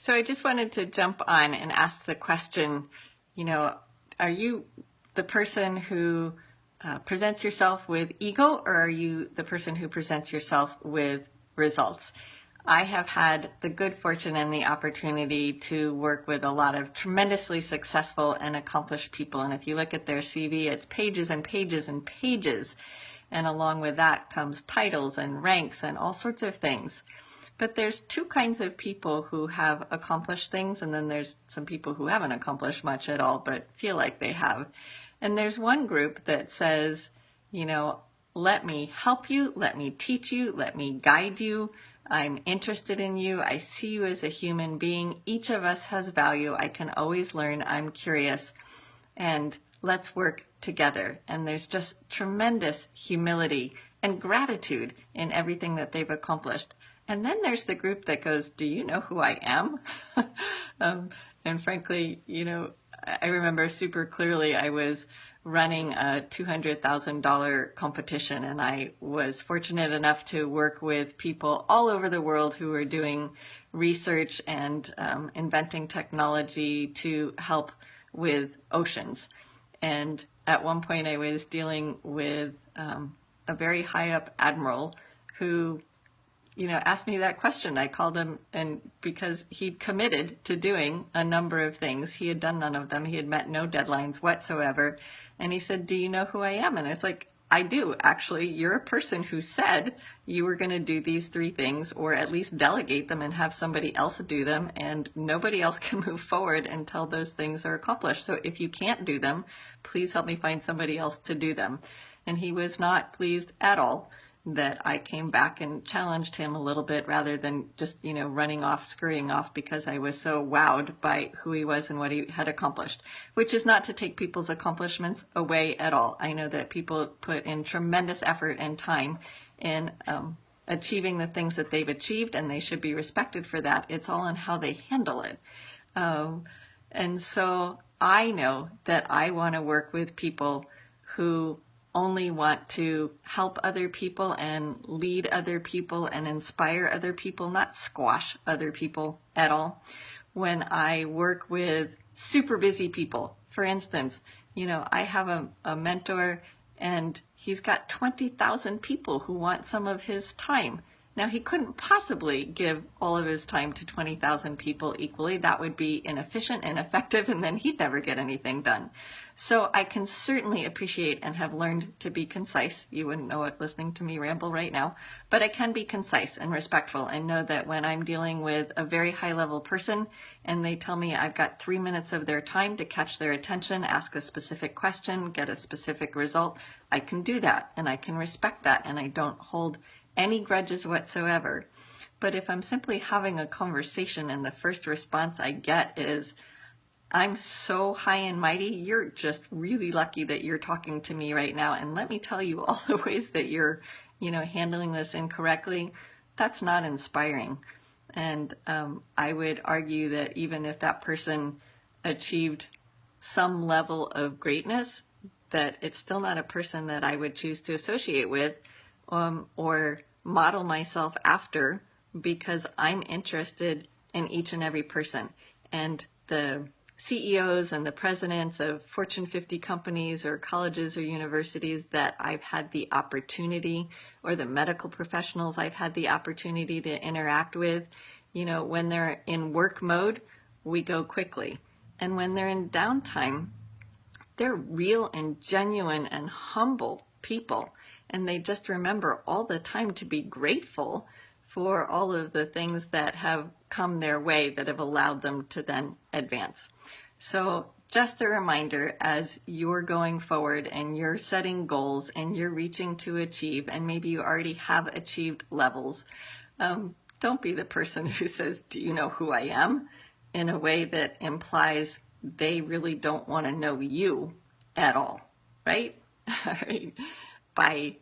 So I just wanted to jump on and ask the question, are you the person who presents yourself with ego, or are you the person who presents yourself with results? I have had the good fortune and the opportunity to work with a lot of tremendously successful and accomplished people. And if you look at their CV, it's pages and pages and pages. And along with that comes titles and ranks and all sorts of things. But there's two kinds of people who have accomplished things, and then there's some people who haven't accomplished much at all but feel like they have. And there's one group that says, let me help you, let me teach you, let me guide you. I'm interested in you. I see you as a human being. Each of us has value. I can always learn. I'm curious. And let's work together. And there's just tremendous humility and gratitude in everything that they've accomplished. And then there's the group that goes, do you know who I am? And frankly, I remember super clearly I was running a $200,000 competition, and I was fortunate enough to work with people all over the world who were doing research and inventing technology to help with oceans. And at one point I was dealing with a very high up admiral who asked me that question. I called him, and because he'd committed to doing a number of things, he had done none of them. He had met no deadlines whatsoever. And he said, do you know who I am? And I was like, I do, actually. You're a person who said you were going to do these three things, or at least delegate them and have somebody else do them. And nobody else can move forward until those things are accomplished. So if you can't do them, please help me find somebody else to do them. And he was not pleased at all that I came back and challenged him a little bit rather than just, running off, scurrying off because I was so wowed by who he was and what he had accomplished, which is not to take people's accomplishments away at all. I know that people put in tremendous effort and time in achieving the things that they've achieved, and they should be respected for that. It's all in how they handle it. And so I know that I want to work with people who only want to help other people and lead other people and inspire other people, not squash other people at all. When I work with super busy people, for instance, I have a mentor, and he's got 20,000 people who want some of his time. Now, he couldn't possibly give all of his time to 20,000 people equally. That would be inefficient, ineffective, and then he'd never get anything done. So I can certainly appreciate and have learned to be concise. You wouldn't know it listening to me ramble right now, but I can be concise and respectful and know that when I'm dealing with a very high-level person and they tell me I've got 3 minutes of their time to catch their attention, ask a specific question, get a specific result, I can do that, and I can respect that, and I don't hold any grudges whatsoever. But if I'm simply having a conversation and the first response I get is, I'm so high and mighty, you're just really lucky that you're talking to me right now, and let me tell you all the ways that you're, handling this incorrectly, that's not inspiring. And I would argue that even if that person achieved some level of greatness, that it's still not a person that I would choose to associate with or model myself after, because I'm interested in each and every person. And the CEOs and the presidents of Fortune 50 companies or colleges or universities that I've had the opportunity, or the medical professionals I've had the opportunity to interact with, when they're in work mode, we go quickly. And when they're in downtime, they're real and genuine and humble people. And they just remember all the time to be grateful for all of the things that have come their way that have allowed them to then advance. So just a reminder, as you're going forward and you're setting goals and you're reaching to achieve, and maybe you already have achieved levels, don't be the person who says, do you know who I am? In a way that implies they really don't want to know you at all, right? By